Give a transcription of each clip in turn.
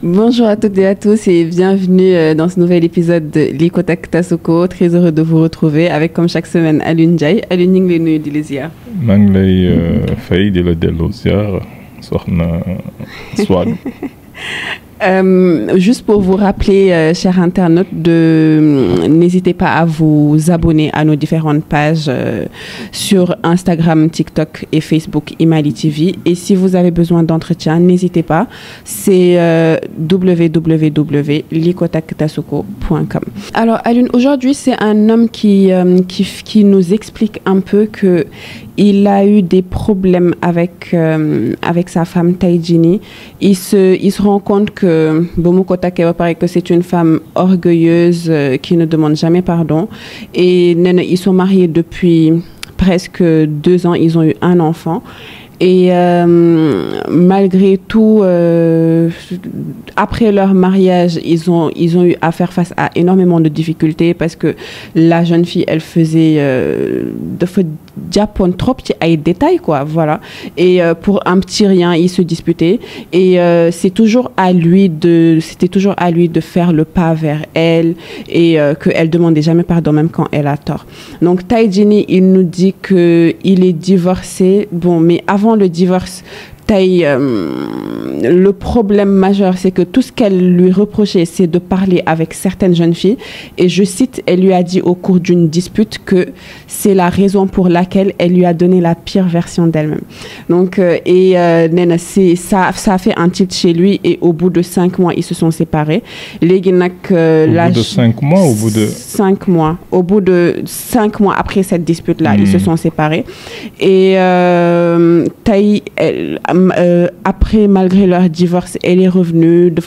Bonjour à toutes et à tous et bienvenue dans ce nouvel épisode de Likotak Tasoko. Très heureux de vous retrouver avec comme chaque semaine Alioune Ndiaye. Alioune ñu ngi lay nuyu di la ziar. maa ngi lay fay di la delloo ziar soxna Swag. Juste pour vous rappeler, chers internautes, n'hésitez pas à vous abonner à nos différentes pages sur Instagram, TikTok et Facebook Imali TV. Et si vous avez besoin d'entretien, n'hésitez pas. C'est www.likotaktasoko.com. Alors, Alioune, aujourd'hui, c'est un homme qui nous explique un peu que il a eu des problèmes avec sa femme Taïjini. Il se rend compte que que c'est une femme orgueilleuse qui ne demande jamais pardon. Et ils sont mariés depuis presque 2 ans. Ils ont eu un enfant. Et malgré tout, après leur mariage, ils ont eu à faire face à énormément de difficultés parce que la jeune fille, elle faisait Japon trop petit à détails quoi, voilà. Et pour un petit rien, ils se disputaient. Et c'était toujours à lui de faire le pas vers elle et qu'elle demandait jamais pardon même quand elle a tort. Donc Taïjini, il nous dit que il est divorcé. Bon, mais avant le divorce, le problème majeur, c'est que tout ce qu'elle lui reprochait, c'est de parler avec certaines jeunes filles. Et je cite, elle lui a dit au cours d'une dispute que c'est la raison pour laquelle elle lui a donné la pire version d'elle-même. Donc, Nena, ça a fait un tilt chez lui et au bout de 5 mois, ils se sont séparés. Au bout de 5 mois, au bout de 5 mois. Au bout de 5 mois après cette dispute-là, ils se sont séparés. Et Taï, après, malgré leur divorce, elle est revenue de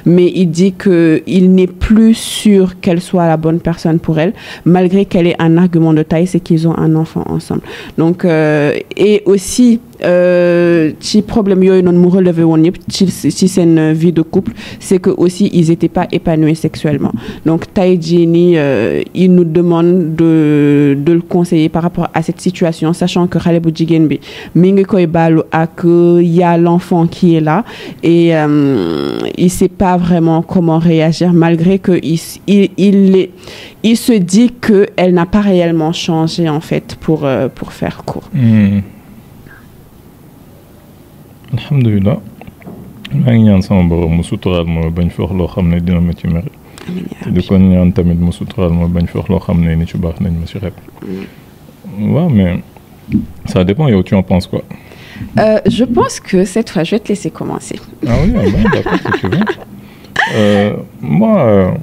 mais il dit qu'il n'est plus sûr qu'elle soit la bonne personne pour elle, malgré qu'elle ait un argument de taille, c'est qu'ils ont un enfant ensemble. Donc, et aussi, si problème yoy non mu relevé won yep si c'est une vie de couple, c'est que aussi ils étaient pas épanouis sexuellement. Donc Taïjini, il nous demande de le conseiller par rapport à cette situation, sachant que xalé bu jigen bi mi ngi koy balu ak y a l'enfant qui est là et il sait pas vraiment comment réagir malgré que il se dit que elle n'a pas réellement changé en fait pour faire court. Alhamdulillah maa ngi ñaan sama borom mu suturaal ma bañ fi wax loo xam ne dina ma ci mere di ko ñaan tamit mu suturaal ma bañ fi wax loo xam ne ni ci baax nañ ma ci xeeb. Ouais, mais ça dépend. Et tu en penses quoi? Je pense que cette fois, je vais te laisser commencer. Ah oui, d'accord, si tu veux. Moi,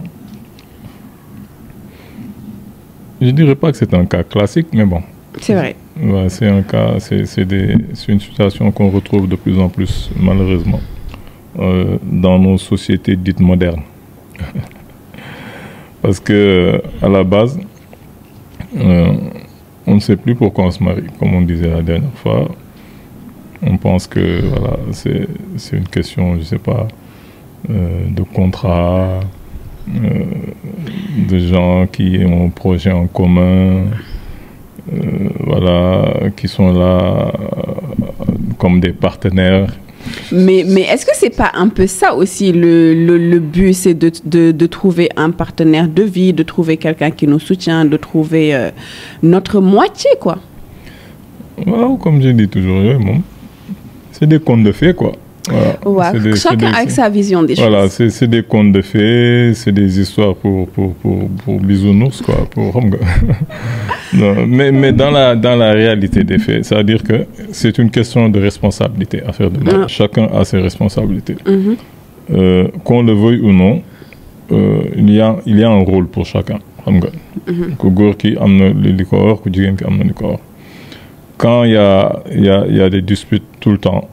je dirais pas que c'est un cas classique, mais bon. C'est vrai. Ouais, c'est un cas, c'est une situation qu'on retrouve de plus en plus, malheureusement, dans nos sociétés dites modernes. Parce que, à la base, on ne sait plus pourquoi on se marie, comme on disait la dernière fois. On pense que voilà, c'est une question, je sais pas, de contrat, de gens qui ont un projet en commun, voilà, qui sont là comme des partenaires. Mais est-ce que c'est pas un peu ça aussi le but, c'est de trouver un partenaire de vie, de trouver quelqu'un qui nous soutient, de trouver notre moitié, quoi. Wow, comme je dis toujours, c'est des contes de fées, quoi. Voilà. Ouais, chacun avec sa vision des choses. Voilà, c'est des contes de fées, c'est des histoires pour bisounours, quoi. Non, mais dans la réalité des faits, c'est-à-dire que c'est une question de responsabilité à faire de mal. Chacun a ses responsabilités. Qu'on le veuille ou non, il y a un rôle pour chacun. Quand il y a des disputes tout le temps,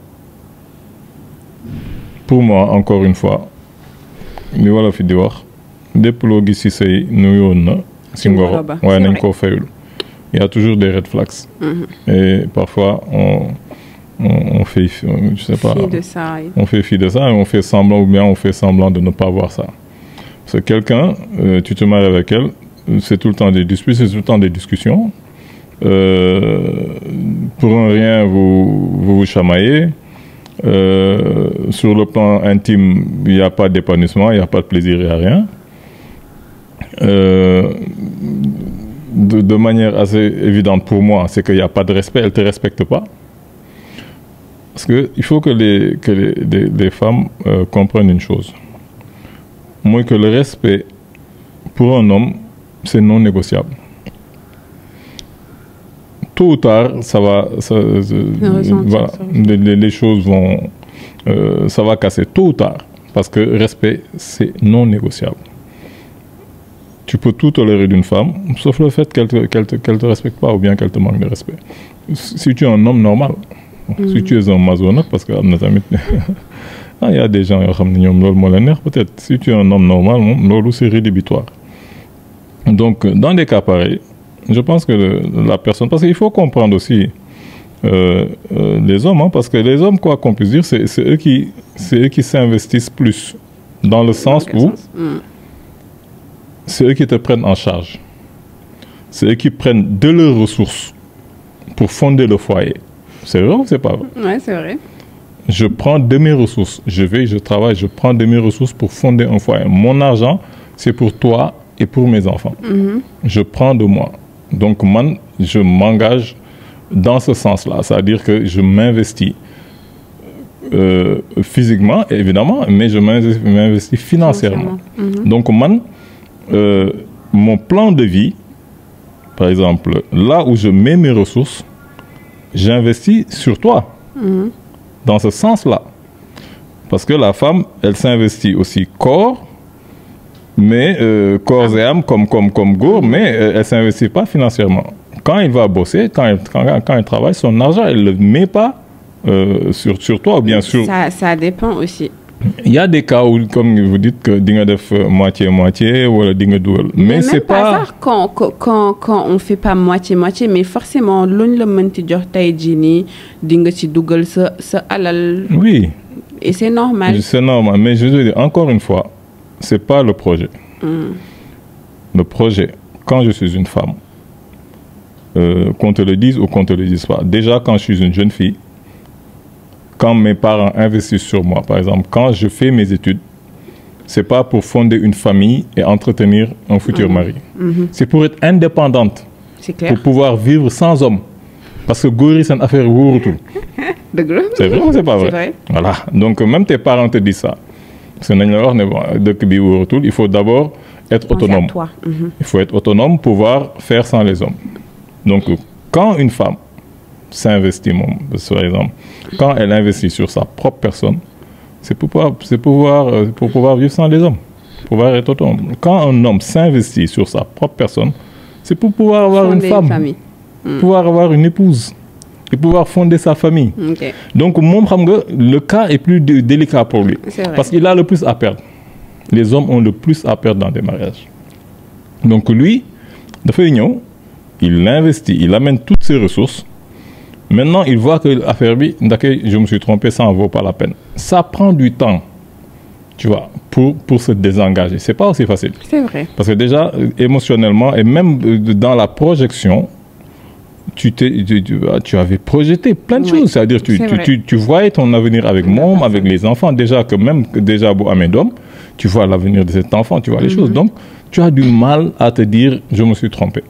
pour moi, encore une fois, il y a toujours des red flags. Et parfois, on fait, je sais pas, on fait fi de ça et on fait semblant, ou bien on fait semblant de ne pas voir ça. Parce que quelqu'un, tu te maries avec elle, c'est tout le temps des disputes, c'est tout le temps des discussions. Pour un rien, vous chamaillez. Sur le plan intime, il n'y a pas d'épanouissement, il n'y a pas de plaisir, il n'y a rien. De manière assez évidente pour moi, c'est qu'il n'y a pas de respect, elle ne te respecte pas. Parce qu'il faut que les femmes comprennent une chose. Moi, que le respect pour un homme, c'est non négociable. Tôt ou tard, ça va, voilà, les choses vont, ça va casser tôt ou tard, parce que respect, c'est non négociable. Tu peux tout tolérer d'une femme, sauf le fait qu'elle te respecte pas ou bien qu'elle te manque de respect. Si tu es un homme normal, si tu es un masonote, parce que il y a des gens qui ont peut-être. Si tu es un homme normal, c'est rédhibitoire. Donc, dans des cas pareils, je pense que la personne... Parce qu'il faut comprendre aussi les hommes, hein, parce que les hommes, quoi qu'on puisse dire, c'est eux qui s'investissent plus. Dans le sens où c'est eux qui te prennent en charge. C'est eux qui prennent de leurs ressources pour fonder le foyer. C'est vrai ou c'est pas vrai? Oui, c'est vrai. Je prends de mes ressources. Je travaille, je prends de mes ressources pour fonder un foyer. Mon argent, c'est pour toi et pour mes enfants. Je prends de moi. Donc, moi, je m'engage dans ce sens-là. C'est-à-dire que je m'investis physiquement, évidemment, mais je m'investis financièrement. Donc, moi, mon plan de vie, par exemple, là où je mets mes ressources, j'investis sur toi. Dans ce sens-là. Parce que la femme, elle s'investit aussi corps, mais corps et âme comme gour, mais elle ne s'investit pas financièrement. Quand il va bosser, quand il travaille, son argent, elle ne le met pas sur toi, ou bien sûr. Ça dépend aussi. Il y a des cas où, comme vous dites, que dinga def moitié-moitié ou dinga double. Mais c'est pas... quand on fait pas moitié-moitié, mais forcément, l'on le menti jox tay jini, dinga ci dougal sa alal. Oui. Et c'est normal. C'est normal, mais je veux dire, encore une fois, c'est pas le projet. Le projet, quand je suis une femme, qu'on te le dise ou qu'on te le dise pas, déjà quand je suis une jeune fille, quand mes parents investissent sur moi, par exemple, quand je fais mes études, c'est pas pour fonder une famille et entretenir un futur mari. C'est pour être indépendante. C'est clair. Pour pouvoir vivre sans homme. Parce que Gori, c'est une affaire tout. C'est vrai ou c'est pas vrai? C'est vrai. Voilà. Donc, même tes parents te disent ça. Il faut d'abord être autonome. Il faut être autonome pour pouvoir faire sans les hommes. Donc, quand une femme s'investit, par exemple, quand elle investit sur sa propre personne, c'est pour pouvoir vivre sans les hommes, pour pouvoir être autonome. Quand un homme s'investit sur sa propre personne, c'est pour pouvoir avoir une femme, pouvoir avoir une épouse, et pouvoir fonder sa famille. Donc, le cas est plus délicat pour lui, parce qu'il a le plus à perdre. Les hommes ont le plus à perdre dans des mariages. Donc, lui, il investit, il amène toutes ses ressources. Maintenant, il voit que l'affaire, je me suis trompé, ça n'en vaut pas la peine. Ça prend du temps, tu vois, pour se désengager. C'est pas aussi facile. C'est vrai. Parce que déjà, émotionnellement, et même dans la projection, tu avais projeté plein de choses. C'est-à-dire, tu voyais ton avenir avec moi, avec les enfants. Déjà, à mes dômes, tu vois l'avenir de cet enfant, tu vois les choses. Donc, tu as du mal à te dire, je me suis trompé.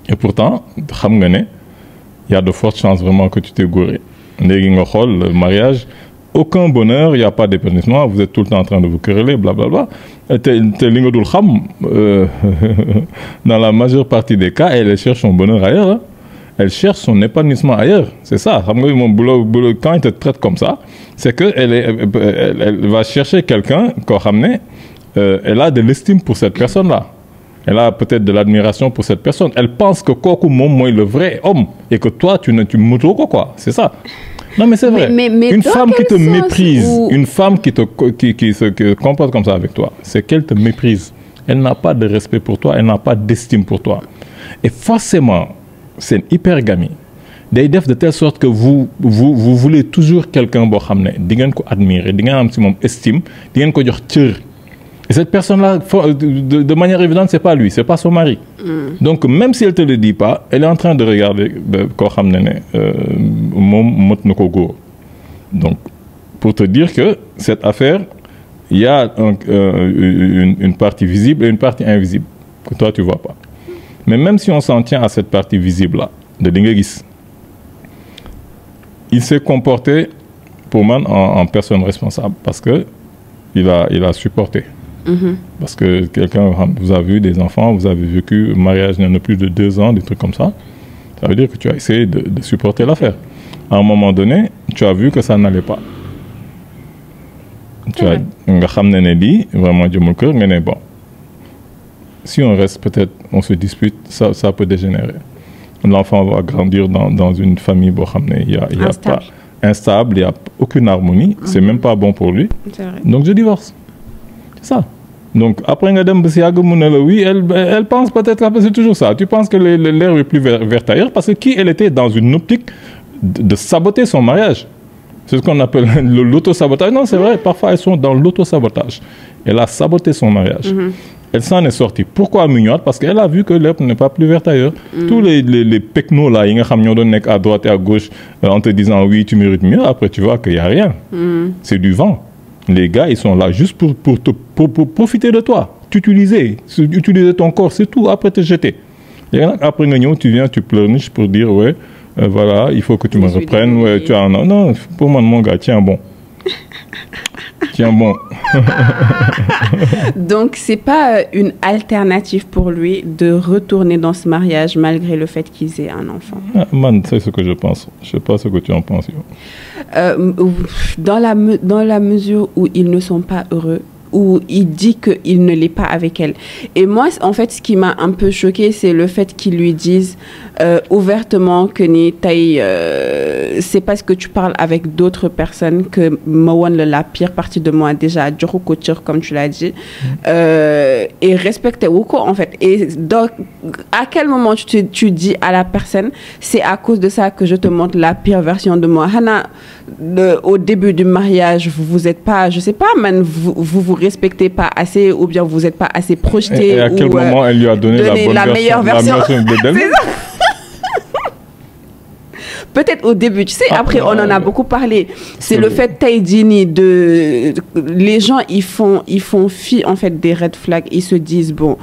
Et pourtant, il y a de fortes chances vraiment que tu t'es gouré. Le mariage, aucun bonheur, il n'y a pas d'épanouissement, vous êtes tout le temps en train de vous quereller, blablabla. Dans la majeure partie des cas, elle cherche son bonheur ailleurs. Hein. Elle cherche son épanouissement ailleurs. C'est ça. Quand elle te traite comme ça, c'est qu'elle va chercher quelqu'un, elle a de l'estime pour cette personne-là. Elle a peut-être de l'admiration pour cette personne. Elle pense que Kokou Mom est le vrai homme et que toi, tu me quoi. C'est ça. Non, mais c'est vrai. Mais une femme qui te méprise, une femme qui se comporte comme ça avec toi, c'est qu'elle te méprise. Elle n'a pas de respect pour toi, elle n'a pas d'estime pour toi. Et forcément, c'est une hypergamie. De telle sorte que vous voulez toujours quelqu'un qui vous admire, qui vous estime, qui vous admire. Et cette personne-là, de manière évidente, ce n'est pas lui, ce n'est pas son mari. Donc, même si elle ne te le dit pas, elle est en train de regarder Donc, pour te dire que cette affaire, il y a une partie visible et une partie invisible que toi, tu ne vois pas. Mais même si on s'en tient à cette partie visible-là, de Dingegis, il s'est comporté pour moi en personne responsable parce qu'il a supporté. Parce que quelqu'un vous a vu des enfants, vous avez vécu un mariage il y en a plus de 2 ans, des trucs comme ça. Ça veut dire que tu as essayé de supporter l'affaire. À un moment donné, tu as vu que ça n'allait pas. Tu as vraiment bon. Si on reste, peut-être, on se dispute, ça peut dégénérer. L'enfant va grandir dans une famille instable, il n'y a aucune harmonie, c'est même pas bon pour lui. Donc je divorce. C'est ça. Donc après, oui, elle pense peut-être, c'est toujours ça. Tu penses que l'herbe est plus verte ailleurs parce que elle était dans une optique de saboter son mariage. C'est ce qu'on appelle l'auto-sabotage. Non, c'est vrai, parfois elles sont dans l'auto-sabotage. Elle a saboté son mariage. Elle s'en est sortie. Pourquoi mignonne? Parce qu'elle a vu que l'herbe n'est pas plus verte ailleurs. Tous les pecnos là, ils sont à droite et à gauche en te disant oui, tu mérites mieux. Après, tu vois qu'il n'y a rien. C'est du vent. Les gars, ils sont là juste pour profiter de toi. Utiliser ton corps, c'est tout. Après, te jeter. Et après, tu viens, tu pleurniches pour dire ouais. Voilà, il faut que tu me reprennes. Ouais, tu as non, pour moi, mon gars, tiens bon. Tiens bon. Donc, c'est pas une alternative pour lui de retourner dans ce mariage malgré le fait qu'ils aient un enfant. Ah, man, c'est ce que je pense. Je sais pas ce que tu en penses. Dans la mesure où ils ne sont pas heureux, où il dit qu'il ne l'est pas avec elle. Et moi, en fait, ce qui m'a un peu choquée, c'est le fait qu'ils lui disent ouvertement que c'est parce que tu parles avec d'autres personnes que la pire partie de moi, déjà, comme tu l'as dit, et respecter Woko, en fait. Et donc, à quel moment tu dis à la personne, c'est à cause de ça que je te montre la pire version de moi. Hana, au début du mariage, vous êtes pas, je sais pas, man, vous respectez pas assez ou bien vous n'êtes pas assez projeté. Et à quel moment elle lui a donné la meilleure version d'elle? Peut-être au début, tu sais, après on en a beaucoup parlé. C'est le fait Taïdini les gens ils font fi en fait des red flags, ils se disent bon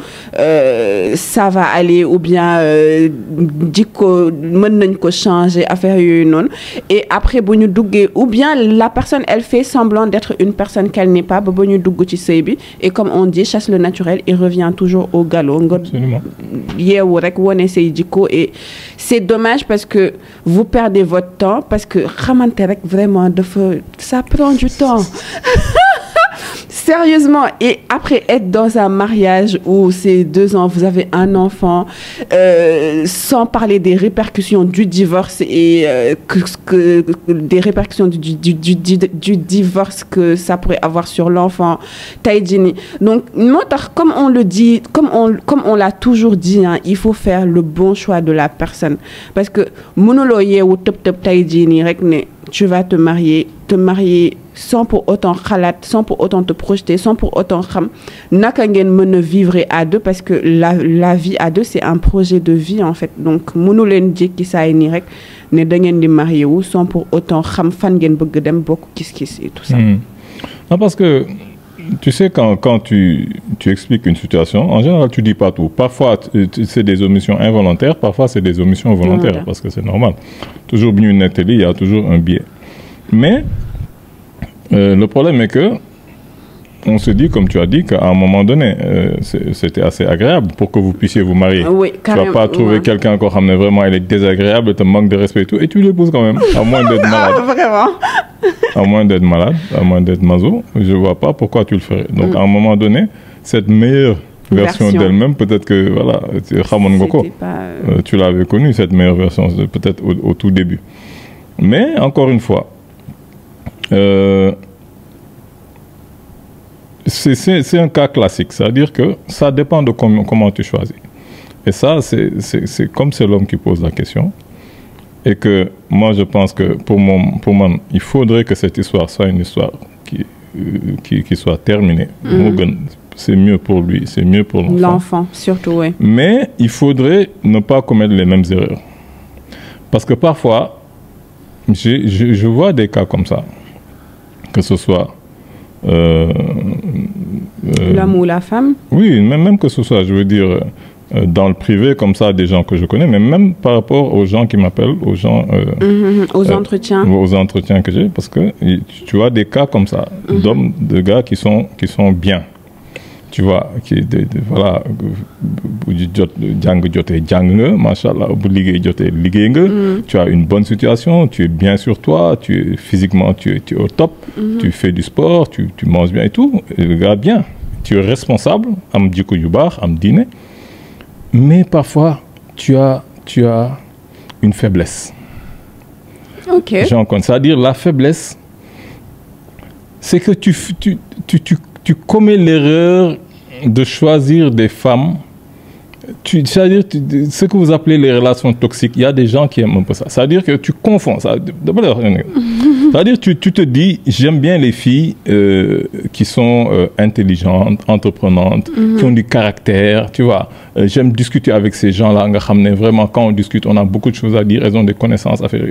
ça va aller ou bien diko mën ko changer affaire non et après buñu duggé ou bien la personne elle fait semblant d'être une personne qu'elle n'est pas ba buñu dugg ci sey bi et comme on dit chasse le naturel, il revient toujours au galop. Yewu rek woné sey diko et c'est dommage parce que vous perdez votre temps parce que vraiment ça prend du temps. Sérieusement, et après être dans un mariage où c'est 2 ans, vous avez un enfant, sans parler des répercussions du divorce et des répercussions du divorce que ça pourrait avoir sur l'enfant, Taïdini. Donc, comme on le dit, comme on l'a toujours dit, hein, il faut faire le bon choix de la personne. Parce que, ou Taïdini, tu vas te marier sans pour autant khalat, sans pour autant te projeter, sans pour autant naka ngeen mën vivre à 2 parce que la vie à 2 c'est un projet de vie en fait. Donc mënu leen jékki saay nii rek ne da ngeen di marié wu sans pour autant xam fan ngeen bëgg dem bokk gis-gis et tout ça. Non, parce que tu sais quand tu expliques une situation, en général tu dis pas tout. Parfois c'est des omissions involontaires, parfois c'est des omissions volontaires parce que c'est normal. Toujours bien une télé, il y a toujours un biais. Mais le problème est que on se dit, comme tu as dit, qu'à un moment donné, c'était assez agréable pour que vous puissiez vous marier. Oui, tu ne vas pas trouver quelqu'un qui vraiment il est désagréable, te manque de respect et tout, et tu l'épouses quand même, à moins d'être malade. Vraiment. À moins d'être malade, à moins d'être maso, je ne vois pas pourquoi tu le ferais. Donc, à un moment donné, cette meilleure version d'elle-même, peut-être que, voilà, tu l'avais connue, cette meilleure version, peut-être au tout début. Mais, encore une fois, c'est un cas classique, c'est-à-dire que ça dépend de comment tu choisis. Et ça, c'est comme c'est l'homme qui pose la question. Et que moi, je pense que pour moi, il faudrait que cette histoire soit une histoire qui soit terminée. C'est mieux pour lui, c'est mieux pour l'enfant. L'enfant, surtout, oui. Mais il faudrait ne pas commettre les mêmes erreurs. Parce que parfois, je vois des cas comme ça. que ce soit l'homme ou la femme. Oui, même que ce soit, je veux dire, dans le privé, comme ça, des gens que je connais, mais même par rapport aux gens qui m'appellent, aux gens... aux entretiens. Aux entretiens que j'ai, parce que tu vois des cas comme ça, d'hommes, de gars qui sont bien. Tu vois, voilà, tu as une bonne situation, tu es bien sur toi, physiquement tu es au top, tu fais du sport, tu manges bien et tout, et le gars bien. Tu es responsable, am djiko yubar, am dîner, mais parfois tu as une faiblesse. Ok. C'est-à-dire la faiblesse, c'est que tu commets l'erreur de choisir des femmes. C'est-à-dire ce que vous appelez les relations toxiques, il y a des gens qui aiment un peu ça. C'est-à-dire que tu confonds ça. C'est-à-dire tu te dis, j'aime bien les filles qui sont intelligentes, entreprenantes, qui ont du caractère, tu vois. J'aime discuter avec ces gens-là. Vraiment, quand on discute, on a beaucoup de choses à dire, elles ont des connaissances à faire.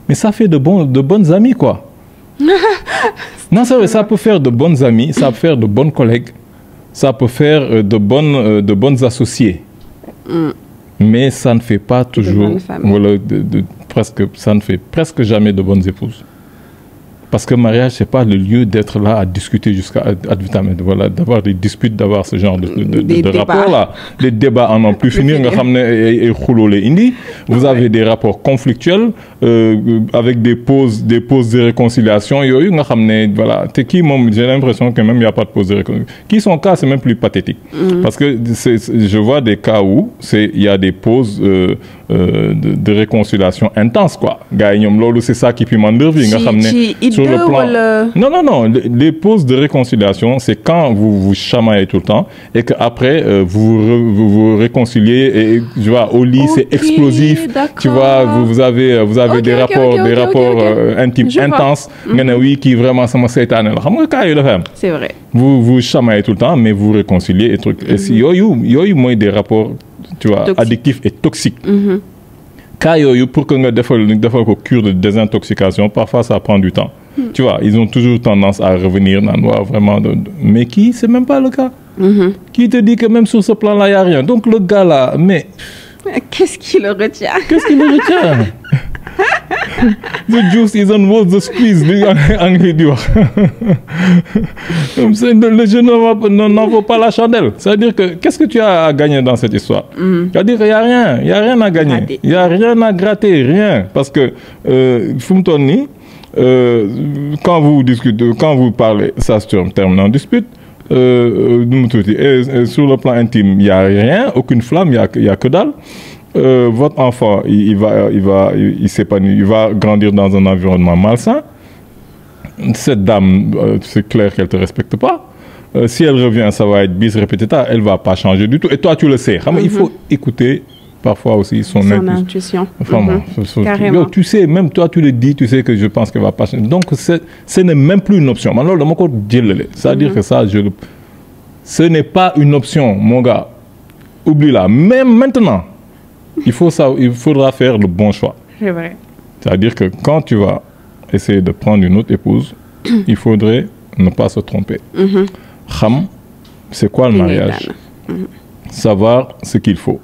Mais ça fait de bonnes amies, quoi. Non, c'est vrai, ça peut faire de bonnes amies, ça peut faire de bonnes collègues, ça peut faire de bonnes associées. Mais ça ne fait pas toujours, voilà, ça ne fait presque jamais de bonnes épouses. Parce que le mariage, ce n'est pas le lieu d'être là à discuter jusqu'à ad vitam, voilà, d'avoir des disputes, d'avoir ce genre de rapports-là. Les débats en n'ont plus finir. Vous avez des rapports conflictuels avec des pauses de réconciliation. Voilà. J'ai l'impression que même il n'y a pas de pause de réconciliation. Qui son cas, c'est même plus pathétique. Parce que je vois des cas où il y a des pauses de réconciliation intenses, quoi. C'est ça qui peut m'enderver. Sur le plan... Non. Les pauses de réconciliation, c'est quand vous vous chamaillez tout le temps et qu'après, vous réconciliez et tu vois, au lit, c'est explosif. Tu vois, vous avez des rapports intimes intenses. Qui vraiment, ça m'a c'est vrai. Vous chamaillez tout le temps, mais vous réconciliez et trucs. Et si moi des rapports, tu vois, addictifs et toxiques. Pour que nous fassions une cure de désintoxication, parfois ça prend du temps. Tu vois, ils ont toujours tendance à revenir dans le noir, vraiment. Mais c'est même pas le cas. Qui te dit que même sur ce plan-là, il n'y a rien. Donc le gars là, mais... Qu'est-ce qui le retient? The juice is on worth the squeeze, anglais du Le jeune n'en vaut pas la chandelle. C'est-à-dire que, qu'est-ce que tu as à gagner dans cette histoire? C'est-à-dire qu'il n'y a rien. Il n'y a rien à gagner. Il n'y a rien à gratter, rien. Parce que, Fumtoni, quand vous discutez, quand vous parlez, ça se termine en dispute. Sur le plan intime, il n'y a rien, aucune flamme, il n'y a que dalle. Votre enfant, il s'épanouit, il va grandir dans un environnement malsain. Cette dame, c'est clair qu'elle ne te respecte pas. Si elle revient, ça va être bis repetita, elle ne va pas changer du tout. Et toi, tu le sais. Il faut écouter parfois aussi son intuition. Vraiment. Carrément. Tu sais, même toi, tu le dis, tu sais que je pense qu'elle ne va pas changer. Donc, ce n'est même plus une option. C'est-à-dire que ça, ce n'est pas une option, mon gars. Oublie-la. Même maintenant. Il faudra faire le bon choix. C'est vrai. C'est-à-dire que quand tu vas essayer de prendre une autre épouse, il faudrait ne pas se tromper. Kham, c'est quoi le mariage? Savoir ce qu'il faut.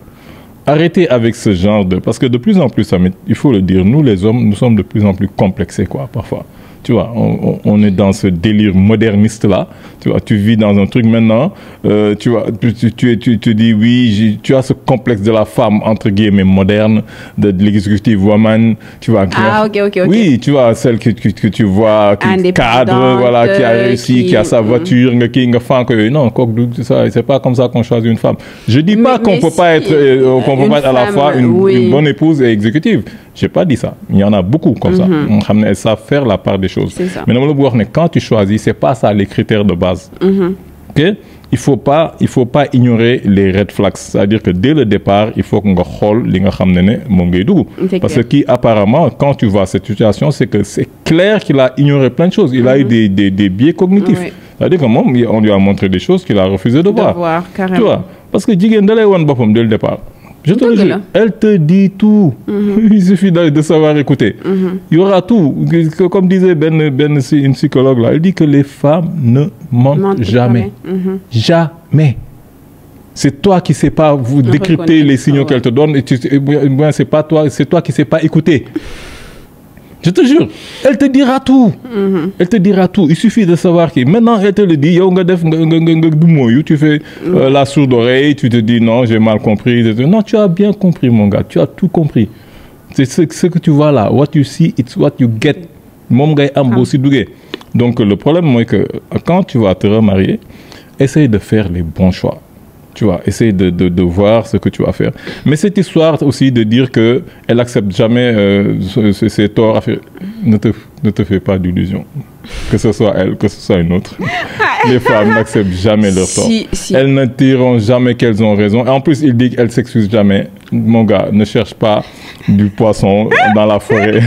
Arrêtez avec ce genre de... Parce que de plus en plus, il faut le dire, nous les hommes, nous sommes de plus en plus complexés, quoi, parfois. Tu vois, on est dans ce délire moderniste-là. Tu vois, tu vis dans un truc maintenant. Tu vois, tu dis oui, tu as ce complexe de la femme, entre guillemets, moderne, de l'executive woman. Tu vois, ok. Oui, tu vois, celle que tu vois, qui cadre, voilà, qui a réussi, qui a sa voiture, qui a fait non, c'est pas comme ça qu'on choisit une femme. Je dis pas qu'on peut pas être, à la fois une bonne épouse et exécutive. J'ai pas dit ça. Il y en a beaucoup comme ça. Elles savent faire la part des choses. Mais quand tu choisis, c'est pas ça les critères de base. Okay? Il faut pas ignorer les red flags. C'est-à-dire que dès le départ, il faut qu'on regarde les parce que apparemment, quand tu vois cette situation, c'est que c'est clair qu'il a ignoré plein de choses. Il a eu des biais cognitifs. C'est-à-dire qu'on lui a montré des choses qu'il a refusé de voir. Carrément. Tu vois? Parce que Jigen dès le départ. Je te le jure, elle te dit tout. Il suffit de savoir écouter. Il y aura tout. Comme disait une psychologue là, elle dit que les femmes ne mentent jamais. Jamais. C'est toi qui ne sais pas vous décrypter les signaux qu'elle te donne. C'est pas toi, c'est toi qui ne sais pas écouter. Je te jure, elle te dira tout. Elle te dira tout. Il suffit de savoir qui. Maintenant, elle te le dit. Tu fais la sourde oreille, tu te dis non, j'ai mal compris. Non, tu as bien compris, mon gars. Tu as tout compris. C'est ce que tu vois là. What you see, it's what you get. Donc, le problème, c'est que quand tu vas te remarier, essaye de faire les bons choix. Tu vois, essaye de voir ce que tu vas faire. Mais cette histoire aussi de dire qu'elle n'accepte jamais ses torts, ne te fais pas d'illusions. Que ce soit elle, que ce soit une autre. Les femmes n'acceptent jamais leurs torts. Elles ne diront jamais qu'elles ont raison. Et en plus, il dit qu'elles ne s'excusent jamais. Mon gars, ne cherche pas du poisson dans la forêt.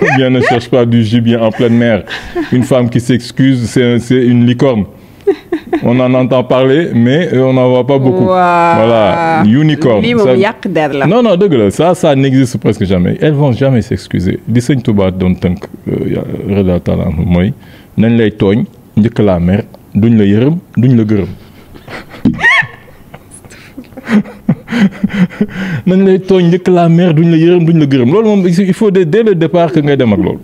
Ou bien ne cherche pas du gibier en pleine mer. Une femme qui s'excuse, c'est une licorne. On en entend parler, mais on n'en voit pas beaucoup. Voilà, unicorn. Non, ça n'existe presque jamais. Elles ne vont jamais s'excuser. Di sëñ Touba doon tënk reda taala mooy nañ lay tooñ njëkk la mer duñ la yërëm duñ la gërëm. Nañ lay tooñ njëkk la mer duñ la yërëm duñ la gërëm. Loolu moom il faut dès le départ que ngay dem ak loolu.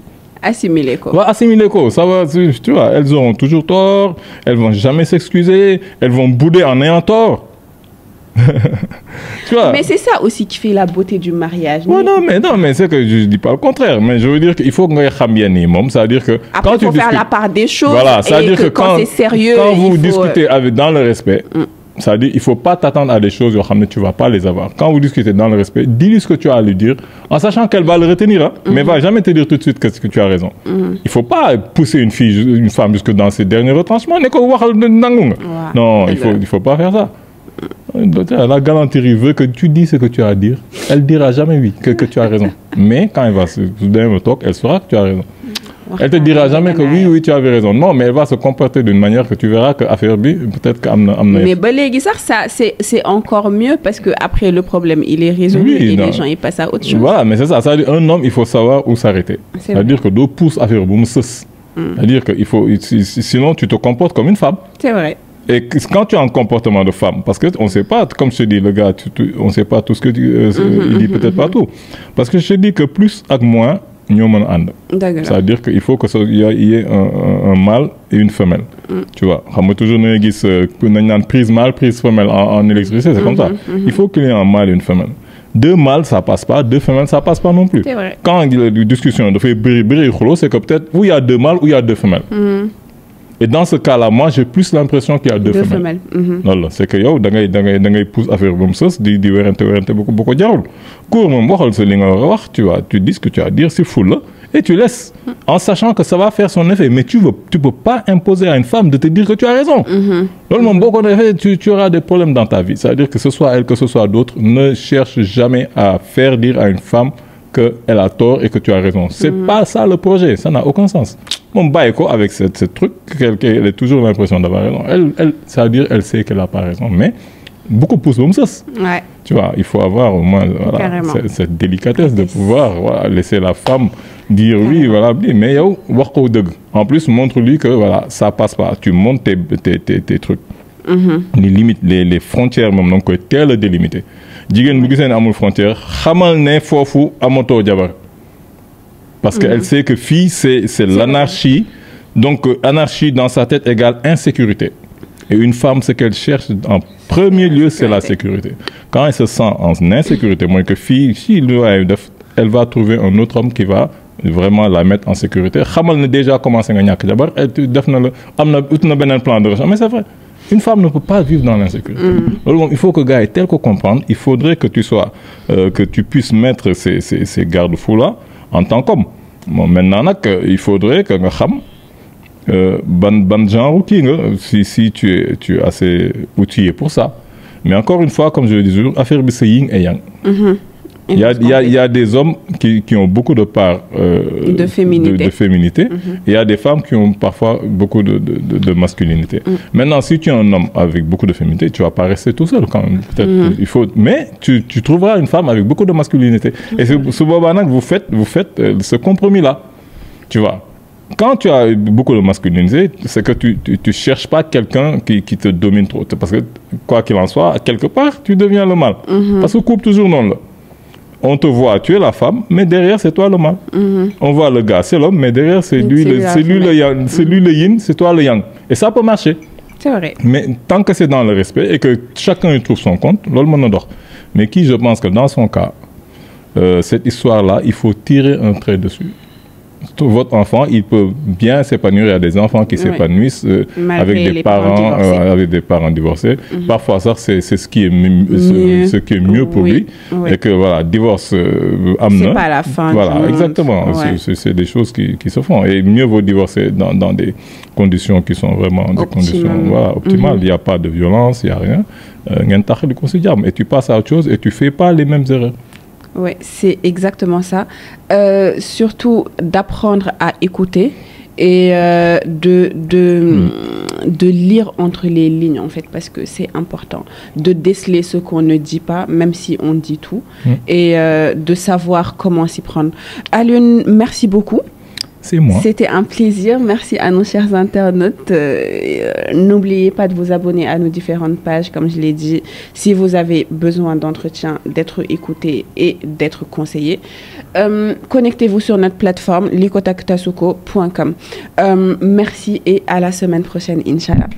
Assimiler quoi. Ouais, assimiler quoi. Ça va, tu vois, elles auront toujours tort, elles vont jamais s'excuser, elles vont bouder en ayant tort. Tu vois. Mais c'est ça aussi qui fait la beauté du mariage. Ouais, non, mais c'est que je dis pas le contraire. Mais je veux dire qu'il faut que vous ça veut dire que après, quand il faut faire la part des choses. Voilà, ça veut dire que quand c'est sérieux, quand vous discutez dans le respect. Ça veut dire qu'il ne faut pas t'attendre à des choses, tu ne vas pas les avoir. Quand vous discutez dans le respect, dis-lui ce que tu as à lui dire, en sachant qu'elle va le retenir, hein, mais elle ne va jamais te dire tout de suite que tu as raison. Il ne faut pas pousser une femme jusque dans ses derniers retranchements. Non, il ne faut pas faire ça. La galanterie veut que tu dis ce que tu as à dire. Elle ne dira jamais oui, que tu as raison. Mais quand elle va se donner un talk, elle saura que tu as raison. Elle te dira jamais que oui, tu avais raison. Non, mais elle va se comporter d'une manière que tu verras que affaire bi peut-être qu'amna. Mais ça c'est encore mieux parce que après le problème il est résolu et les gens ils passent à autre chose. Voilà, mais c'est ça. Ça veut dire un homme il faut savoir où s'arrêter. C'est-à-dire que deux pouces affaire boum c'est-à-dire que il faut sinon tu te comportes comme une femme. C'est vrai. Et quand tu as un comportement de femme, parce qu'on ne sait pas, comme je te dis, le gars, on ne sait pas tout ce que il dit, peut-être pas tout. Parce que je te dis que plus avec moins, c'est-à-dire qu'il faut qu'il y ait un mâle et une femelle. Tu vois, on a toujours une prise mâle, prise femelle en électricité, c'est comme ça. Il faut qu'il y ait un mâle et une femelle. Deux mâles, ça passe pas, deux femelles, ça passe pas non plus. Quand il y a des discussions de fait c'est que peut-être où il y a deux mâles ou il y a deux femelles. Et dans ce cas-là, moi, j'ai plus l'impression qu'il y a deux femelles. Non, c'est que yo, dangay pousse affaire comme ça, di werante beaucoup diaoul. Cours même waxal ce li nga wax, tu vois, tu dis ce que tu as à dire, c'est fou là, et tu laisses en sachant que ça va faire son effet, mais tu peux pas imposer à une femme de te dire que tu as raison. Tu auras des problèmes dans ta vie. C'est-à-dire que ce soit elle, que ce soit d'autres, ne cherche jamais à faire dire à une femme qu'elle a tort et que tu as raison. C'est pas ça le projet, ça n'a aucun sens. Mon baïko avec ce truc, elle a toujours l'impression d'avoir raison. Ça veut dire elle sait qu'elle n'a pas raison, mais beaucoup poussent comme ça. Ouais. Tu vois, il faut avoir au moins cette délicatesse de pouvoir laisser la femme dire oui, voilà, mais yo, en plus, montre-lui que voilà, ça passe pas. Tu montes tes trucs. Les limites, les frontières, même, donc, telles à délimiter. Jigen bu gisee ne amul frontière xamal ne foofu amatoo jabar parce qu'elle sait que fille c'est l'anarchie, donc anarchie dans sa tête égale insécurité, et une femme ce qu'elle cherche en premier lieu c'est la sécurité. Quand elle se sent en insécurité, moi que fille si elle va trouver un autre homme qui va vraiment la mettre en sécurité. Xamal ne déjà commencé nga ñàkk jabar elle def na la am na ut na beneen plan de recherche, mais c'est vrai. Une femme ne peut pas vivre dans l'insécurité. Il faut que gars ait tel qu'on comprenne. Il faudrait que que tu puisses mettre ces garde-fous-là en tant qu'homme. Bon, maintenant, il faudrait que nga xam ban genre si tu es assez outillé pour ça. Mais encore une fois, comme je le disais, affaire bi c'est yin et yang. Il y a des hommes qui ont beaucoup de parts de féminité. Il y a des femmes qui ont parfois beaucoup de masculinité. Maintenant, si tu es un homme avec beaucoup de féminité, tu ne vas pas rester tout seul quand même. Mais tu trouveras une femme avec beaucoup de masculinité. Et c'est ce moment-là que vous faites ce compromis-là. Tu vois. Quand tu as beaucoup de masculinité, c'est que tu ne cherches pas quelqu'un qui te domine trop. Parce que, quoi qu'il en soit, quelque part, tu deviens le mâle. Parce que couple toujours non là. On te voit, tu es la femme, mais derrière, c'est toi le mâle. On voit le gars, c'est l'homme, mais derrière, c'est lui le yin, c'est toi le yang. Et ça peut marcher. C'est vrai. Mais tant que c'est dans le respect et que chacun y trouve son compte, l'homme m'en adore. Mais qui, je pense que dans son cas, cette histoire-là, il faut tirer un trait dessus. Votre enfant, il peut bien s'épanouir. Il y a des enfants qui s'épanouissent avec des parents divorcés. Parfois, ça, c'est ce qui est mieux pour lui. Et que, voilà, divorce c'est pas la fin. Voilà, exactement. C'est des choses qui se font. Et mieux vaut divorcer dans des conditions qui sont vraiment des conditions optimales. Il n'y a pas de violence, il n'y a rien. Et tu passes à autre chose et tu ne fais pas les mêmes erreurs. Oui, c'est exactement ça. Surtout d'apprendre à écouter et de lire entre les lignes, en fait, parce que c'est important. De déceler ce qu'on ne dit pas, même si on dit tout, et de savoir comment s'y prendre. Alioune, merci beaucoup. C'est moi. C'était un plaisir. Merci à nos chers internautes. N'oubliez pas de vous abonner à nos différentes pages, comme je l'ai dit. Si vous avez besoin d'entretien, d'être écouté et d'être conseillé, connectez-vous sur notre plateforme likotaktasuko.com. Merci et à la semaine prochaine, Inch'Allah.